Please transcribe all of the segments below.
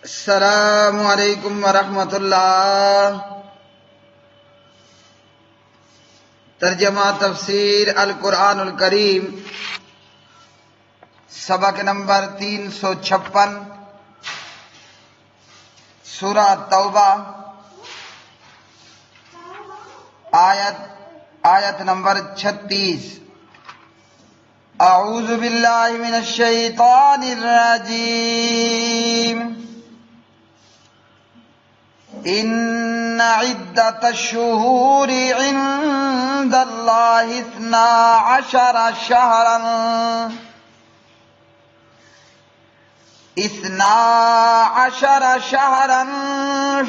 السلام علیکم ورحمۃ اللہ۔ ترجمہ تفسیر القرآن الکریم، سبق نمبر 356، سورہ توبہ، آیت نمبر 36۔ اعوذ باللہ من الشیطان الرجیم۔ ان عدت الشہور عند اللہ 12 شہرا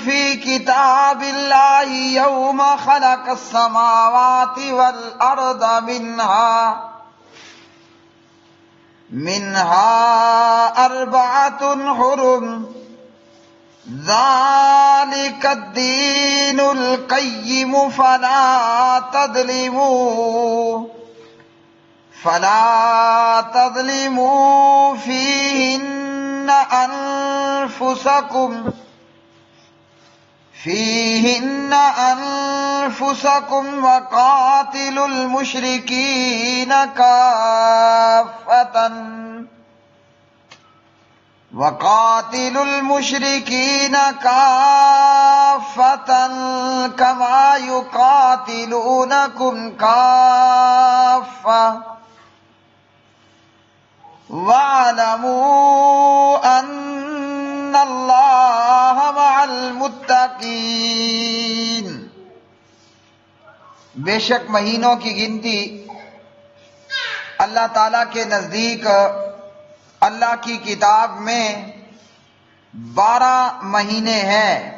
فی کتاب اللہ یوم خلق السماوات والارض منها 4 حرم ذلك الدین القیم فلا تظلموا فیہن انفسکم وقاتلوا المشرکین کافة كما يقاتلونكم كافة واعلموا أن الله مع المتقين۔ بے شک مہینوں کی گنتی اللہ تعالیٰ کے نزدیک اللہ کی کتاب میں 12 مہینے ہیں۔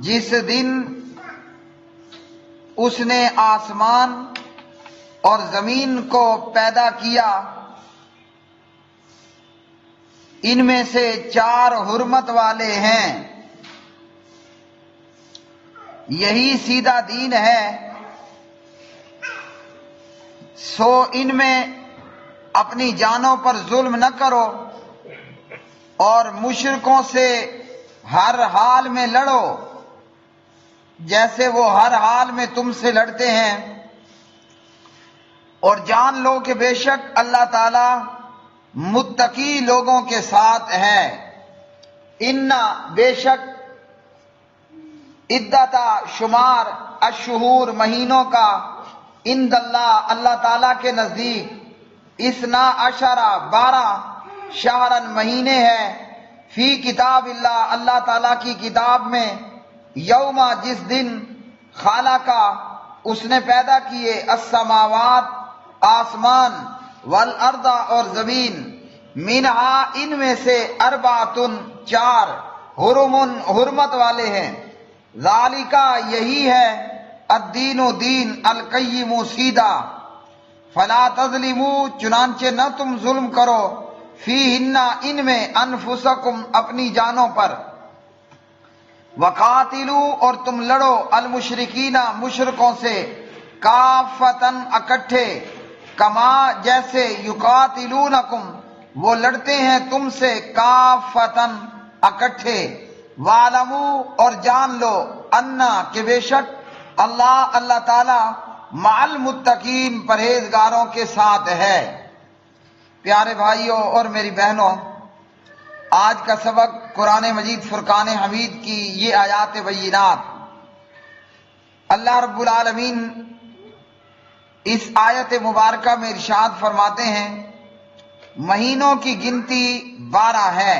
جس دن اس نے آسمان اور زمین کو پیدا کیا، ان میں سے 4 حرمت والے ہیں۔ یہی سیدھا دین ہے، سو ان میں اپنی جانوں پر ظلم نہ کرو اور مشرکوں سے ہر حال میں لڑو جیسے وہ ہر حال میں تم سے لڑتے ہیں، اور جان لو کہ بے شک اللہ تعالی متقی لوگوں کے ساتھ ہے۔ انا بے شک عدت شمار الشہور مہینوں کا عند اللہ تعالی کے نزدیک 12 شہرن مہینے ہیں، فی کتاب اللہ تعالیٰ کی کتاب میں، یوم جس دن خالق اس نے پیدا کیے، السماوات آسمان، والارض اور زمین، منہا ان میں سے 4 حرم حرمت والے ہیں، ذالکا یہی ہے، الدین دین القیم سیدھا، فلا تظلموا چنانچہ نہ تم ظلم کرو، فیہن ان میں، انفسکم اپنی جانوں پر، وقاتلوا اور تم لڑو، المشرکین مشرکوں سے، کافتن اکٹھے، کما جیسے، یقاتلونکم وہ لڑتے ہیں تم سے، کافتن اکٹھے، وعلموا اور جان لو، انا کہ بے شک اللہ تعالی مع المتقین پرہیزگاروں کے ساتھ ہے۔ پیارے بھائیوں اور میری بہنوں، آج کا سبق قرآن مجید فرقان حمید کی یہ آیات بینات۔ اللہ رب العالمین اس آیت مبارکہ میں ارشاد فرماتے ہیں، مہینوں کی گنتی 12 ہے،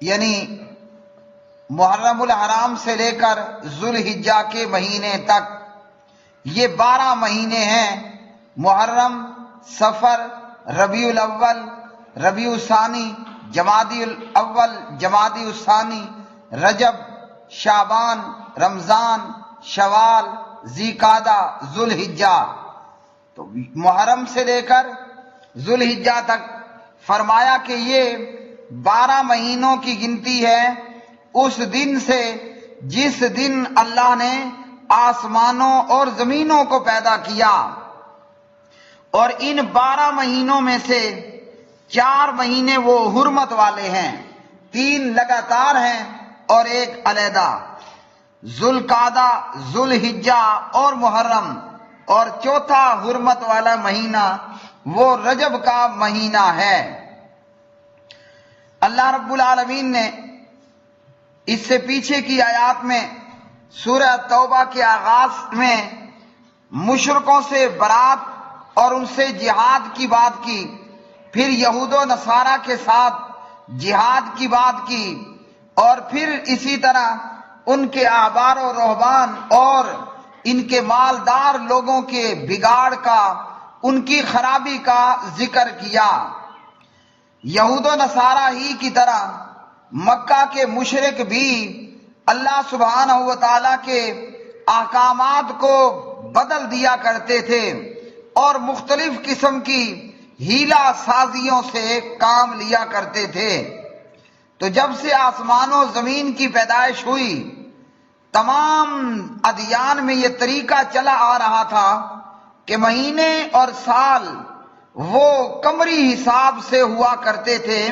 یعنی محرم الحرام سے لے کر ذوالحجہ کے مہینے تک یہ 12 مہینے ہیں۔ محرم، صفر، ربیع الاول، ربیع الثانی، جمادی الاول، جمادی الثانی، رجب، شعبان، رمضان، شوال، ذوالقعدہ، ذوالحجہ۔ تو محرم سے لے کر ذوالحجہ تک فرمایا کہ یہ 12 مہینوں کی گنتی ہے اس دن سے جس دن اللہ نے آسمانوں اور زمینوں کو پیدا کیا، اور ان 12 مہینوں میں سے 4 مہینے وہ حرمت والے ہیں۔ 3 لگاتار ہیں اور ایک علیحدہ، ذوالقعدہ، ذوالحجہ اور محرم، اور چوتھا حرمت والا مہینہ وہ رجب کا مہینہ ہے۔ اللہ رب العالمین نے اس سے پیچھے کی آیات میں سورہ توبہ کے آغاز میں مشرکوں سے برات اور ان سے جہاد کی بات کی، پھر یہود و نصارہ کے ساتھ جہاد کی بات کی، اور پھر اسی طرح ان کے احبار و رہبان اور ان کے مالدار لوگوں کے بگاڑ کا، ان کی خرابی کا ذکر کیا۔ یہود و نصارہ ہی کی طرح مکہ کے مشرک بھی اللہ سبحانہ و تعالیٰ کے احکامات کو بدل دیا کرتے تھے اور مختلف قسم کی ہیلا سازیوں سے کام لیا کرتے تھے۔ تو جب سے آسمان و زمین کی پیدائش ہوئی، تمام ادیان میں یہ طریقہ چلا آ رہا تھا کہ مہینے اور سال وہ قمری حساب سے ہوا کرتے تھے،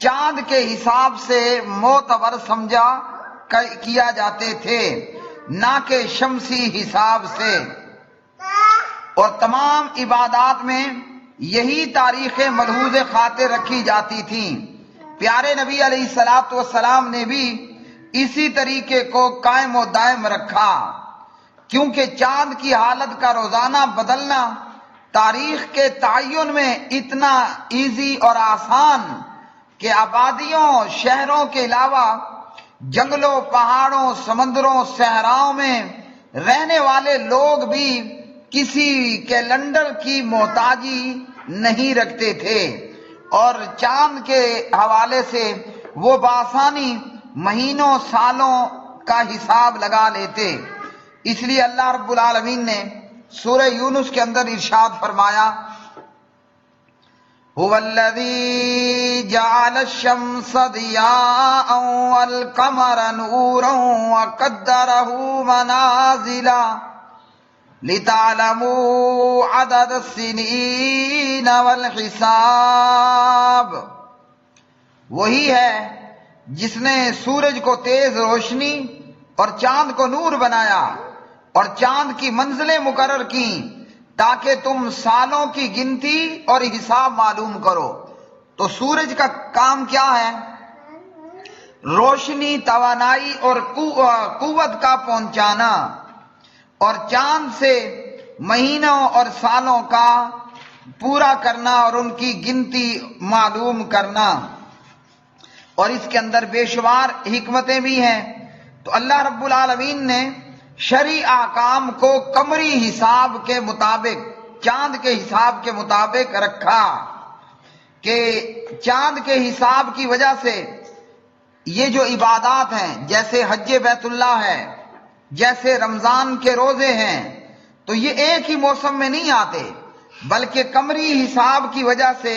چاند کے حساب سے معتبر سمجھا کیا جاتے تھے، نہ کہ شمسی حساب سے، اور تمام عبادات میں یہی تاریخ ملحوظ خاطر رکھی جاتی تھیں۔ پیارے نبی علیہ الصلوۃ والسلام نے بھی اسی طریقے کو قائم و دائم رکھا، کیونکہ چاند کی حالت کا روزانہ بدلنا تاریخ کے تعین میں اتنا ایزی اور آسان کہ آبادیوں، شہروں کے علاوہ جنگلوں، پہاڑوں، سمندروں، صحراؤں میں رہنے والے لوگ بھی کسی کیلنڈر کی محتاجی نہیں رکھتے تھے، اور چاند کے حوالے سے وہ بآسانی مہینوں، سالوں کا حساب لگا لیتے۔ اس لیے اللہ رب العالمین نے سورہ یونس کے اندر ارشاد فرمایا، هو الذی جعل الشمس ضیاء والقمر نورا وقدرہ منازل لتعلموا عدد السنین والحساب۔ وہی ہے جس نے سورج کو تیز روشنی اور چاند کو نور بنایا اور چاند کی منزلیں مقرر کی تاکہ تم سالوں کی گنتی اور حساب معلوم کرو۔ تو سورج کا کام کیا ہے؟ روشنی، توانائی اور قوت کا پہنچانا، اور چاند سے مہینوں اور سالوں کا پورا کرنا اور ان کی گنتی معلوم کرنا، اور اس کے اندر بے شمار حکمتیں بھی ہیں۔ تو اللہ رب العالمین نے شرعی احکام کو قمری حساب کے مطابق، چاند کے حساب کے مطابق رکھا، کہ چاند کے حساب کی وجہ سے یہ جو عبادات ہیں، جیسے حج بیت اللہ ہے، جیسے رمضان کے روزے ہیں، تو یہ ایک ہی موسم میں نہیں آتے، بلکہ قمری حساب کی وجہ سے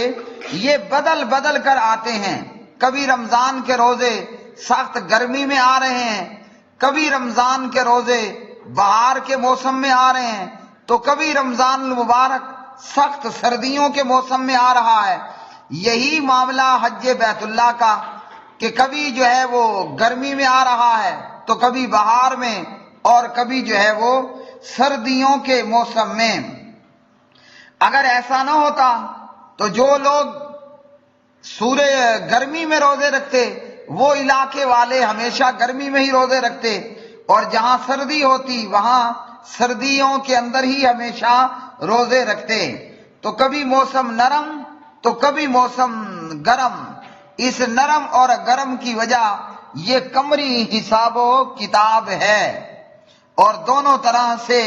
یہ بدل بدل کر آتے ہیں۔ کبھی رمضان کے روزے سخت گرمی میں آ رہے ہیں، کبھی رمضان کے روزے بہار کے موسم میں آ رہے ہیں، تو کبھی رمضان المبارک سخت سردیوں کے موسم میں آ رہا ہے۔ یہی معاملہ حج بیت اللہ کا، کہ کبھی جو ہے وہ گرمی میں آ رہا ہے تو کبھی بہار میں، اور کبھی جو ہے وہ سردیوں کے موسم میں۔ اگر ایسا نہ ہوتا تو جو لوگ سورہ گرمی میں روزے رکھتے وہ علاقے والے ہمیشہ گرمی میں ہی روزے رکھتے، اور جہاں سردی ہوتی وہاں سردیوں کے اندر ہی ہمیشہ روزے رکھتے۔ تو کبھی موسم نرم تو کبھی موسم گرم، اس نرم اور گرم کی وجہ یہ قمری حساب و کتاب ہے، اور دونوں طرح سے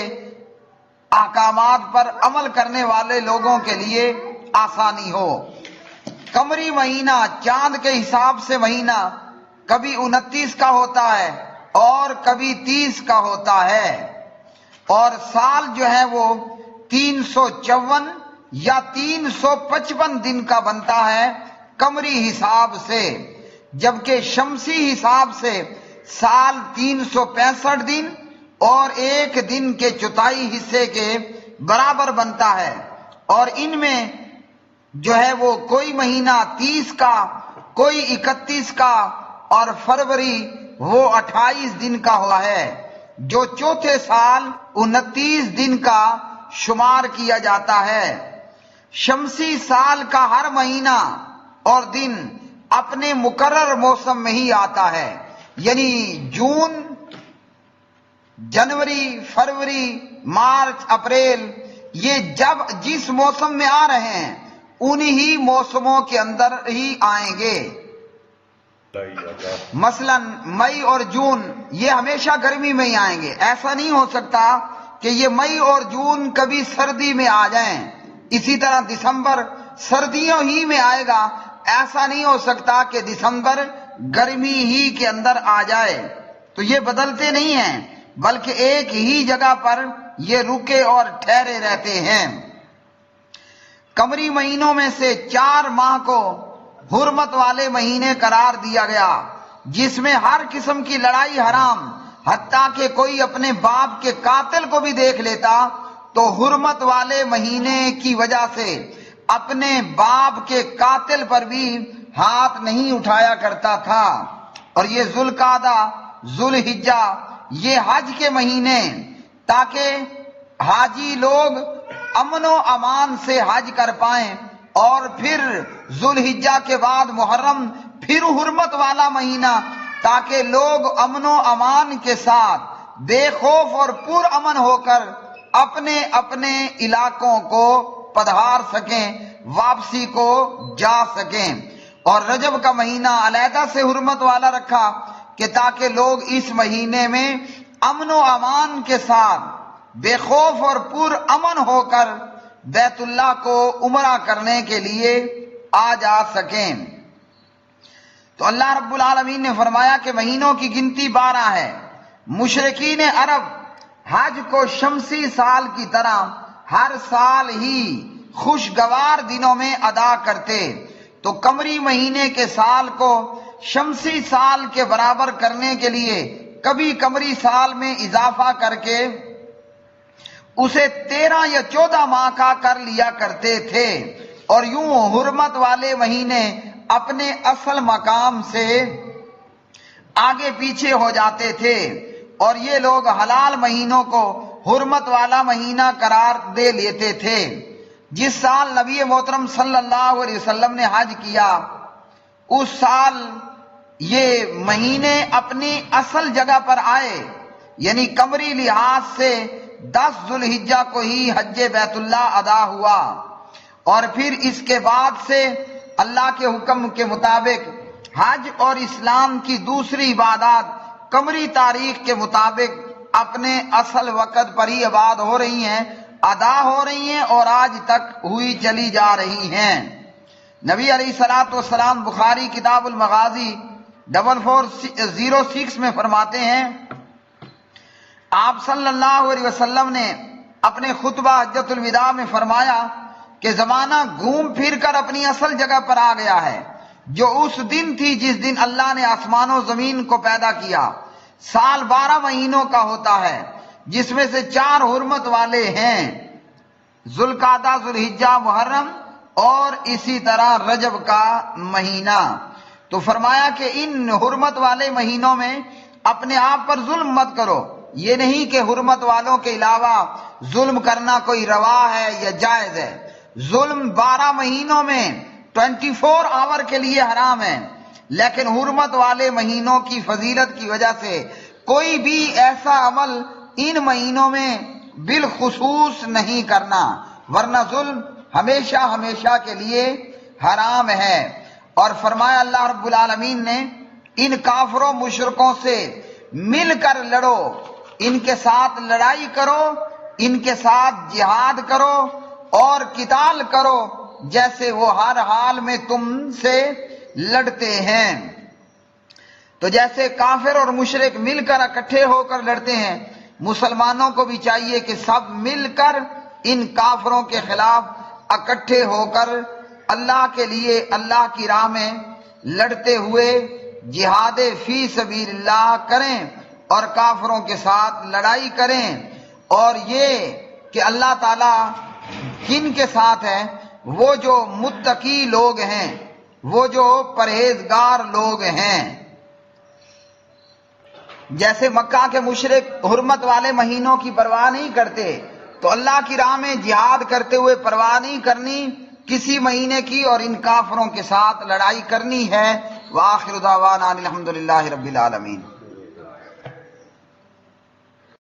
احکامات پر عمل کرنے والے لوگوں کے لیے آسانی ہو۔ قمری مہینہ، چاند کے حساب سے مہینہ کبھی 29 کا ہوتا ہے اور کبھی 30 کا ہوتا ہے، اور سال جو ہے وہ 354 یا 355 دن کا بنتا ہے قمری حساب سے، جبکہ شمسی حساب سے سال 365 دن اور ایک دن کے چوتھائی حصے کے برابر بنتا ہے، اور ان میں جو ہے وہ کوئی مہینہ 30 کا، کوئی 31 کا اور فروری وہ 28 دن کا ہوا ہے، جو چوتھے سال 29 دن کا شمار کیا جاتا ہے۔ شمسی سال کا ہر مہینہ اور دن اپنے مقرر موسم میں ہی آتا ہے، یعنی جون، جنوری، فروری، مارچ، اپریل، یہ جب جس موسم میں آ رہے ہیں انہی موسموں کے اندر ہی آئیں گے۔ مثلا مئی اور جون یہ ہمیشہ گرمی میں ہی آئیں گے، ایسا نہیں ہو سکتا کہ یہ مئی اور جون کبھی سردی میں آ جائیں۔ اسی طرح دسمبر سردیوں ہی میں آئے گا، ایسا نہیں ہو سکتا کہ دسمبر گرمی ہی کے اندر آ جائے۔ تو یہ بدلتے نہیں ہیں، بلکہ ایک ہی جگہ پر یہ رکے اور ٹھہرے رہتے ہیں۔ قمری مہینوں میں سے 4 ماہ کو حرمت والے مہینے قرار دیا گیا، جس میں ہر قسم کی لڑائی حرام، حتیٰ کہ کوئی اپنے باپ کے قاتل کو بھی دیکھ لیتا تو حرمت والے مہینے کی وجہ سے اپنے باپ کے قاتل پر بھی ہاتھ نہیں اٹھایا کرتا تھا۔ اور یہ ذوالقعدہ، ذوالحجہ، یہ حج کے مہینے، تاکہ حاجی لوگ امن و امان سے حج کر پائیں، اور پھر ذوالحجہ کے بعد محرم، پھر حرمت والا مہینہ، تاکہ لوگ امن و امان کے ساتھ بے خوف اور پر امن ہو کر اپنے اپنے علاقوں کو پدھار سکیں، واپسی کو جا سکیں۔ اور رجب کا مہینہ علیحدہ سے حرمت والا رکھا کہ تاکہ لوگ اس مہینے میں امن و امان کے ساتھ بے خوف اور پر امن ہو کر بیت اللہ کو عمرہ کرنے کے لیے آ جا سکیں۔ تو اللہ رب العالمین نے فرمایا کہ مہینوں کی گنتی 12 ہے۔ مشرکین عرب حج کو شمسی سال کی طرح ہر سال ہی خوشگوار دنوں میں ادا کرتے، تو قمری مہینے کے سال کو شمسی سال کے برابر کرنے کے لیے کبھی قمری سال میں اضافہ کر کے اسے 13 یا 14 ماہ کا کر لیا کرتے تھے، اور یوں حرمت والے مہینے اپنے اصل مقام سے آگے پیچھے ہو جاتے تھے، اور یہ لوگ حلال مہینوں کو حرمت والا مہینہ قرار دے لیتے تھے۔ جس سال نبی محترم صلی اللہ علیہ وسلم نے حج کیا، اس سال یہ مہینے اپنی اصل جگہ پر آئے، یعنی قمری لحاظ سے 10 ذوالحجہ کو ہی حج بیت اللہ ادا ہوا، اور پھر اس کے بعد سے اللہ کے حکم کے مطابق حج اور اسلام کی دوسری عبادات قمری تاریخ کے مطابق اپنے اصل وقت پر ہی آباد ہو رہی ہیں، ادا ہو رہی ہیں، اور آج تک ہوئی چلی جا رہی ہیں۔ نبی علیہ الصلوۃ والسلام بخاری کتاب المغازی 4406 میں فرماتے ہیں، آپ صلی اللہ علیہ وسلم نے اپنے خطبہ حجۃ الوداع میں فرمایا کہ زمانہ گھوم پھر کر اپنی اصل جگہ پر آ گیا ہے، جو اس دن تھی جس دن اللہ نے آسمان و زمین کو پیدا کیا۔ سال 12 مہینوں کا ہوتا ہے، جس میں سے 4 حرمت والے ہیں، ذوالقعدہ، ذوالحجہ، محرم، اور اسی طرح رجب کا مہینہ۔ تو فرمایا کہ ان حرمت والے مہینوں میں اپنے آپ پر ظلم مت کرو۔ یہ نہیں کہ حرمت والوں کے علاوہ ظلم کرنا کوئی روا ہے یا جائز ہے۔ ظلم 12 مہینوں میں 24 آور کے لیے حرام ہے، لیکن حرمت والے مہینوں کی فضیلت کی وجہ سے کوئی بھی ایسا عمل ان مہینوں میں بالخصوص نہیں کرنا، ورنہ ظلم ہمیشہ ہمیشہ کے لیے حرام ہے۔ اور فرمایا اللہ رب العالمین نے، ان کافروں مشرکوں سے مل کر لڑو، ان کے ساتھ لڑائی کرو، ان کے ساتھ جہاد کرو اور قتال کرو، جیسے وہ ہر حال میں تم سے لڑتے ہیں۔ تو جیسے کافر اور مشرک مل کر اکٹھے ہو کر لڑتے ہیں، مسلمانوں کو بھی چاہیے کہ سب مل کر ان کافروں کے خلاف اکٹھے ہو کر اللہ کے لیے، اللہ کی راہ میں لڑتے ہوئے جہاد فی سبیل اللہ کریں اور کافروں کے ساتھ لڑائی کریں۔ اور یہ کہ اللہ تعالیٰ کن کے ساتھ ہے؟ وہ جو متقی لوگ ہیں، وہ جو پرہیزگار لوگ ہیں۔ جیسے مکہ کے مشرک حرمت والے مہینوں کی پرواہ نہیں کرتے، تو اللہ کی راہ میں جہاد کرتے ہوئے پرواہ نہیں کرنی کسی مہینے کی، اور ان کافروں کے ساتھ لڑائی کرنی ہے۔ وآخر دعوانا الحمدللہ رب العالمین۔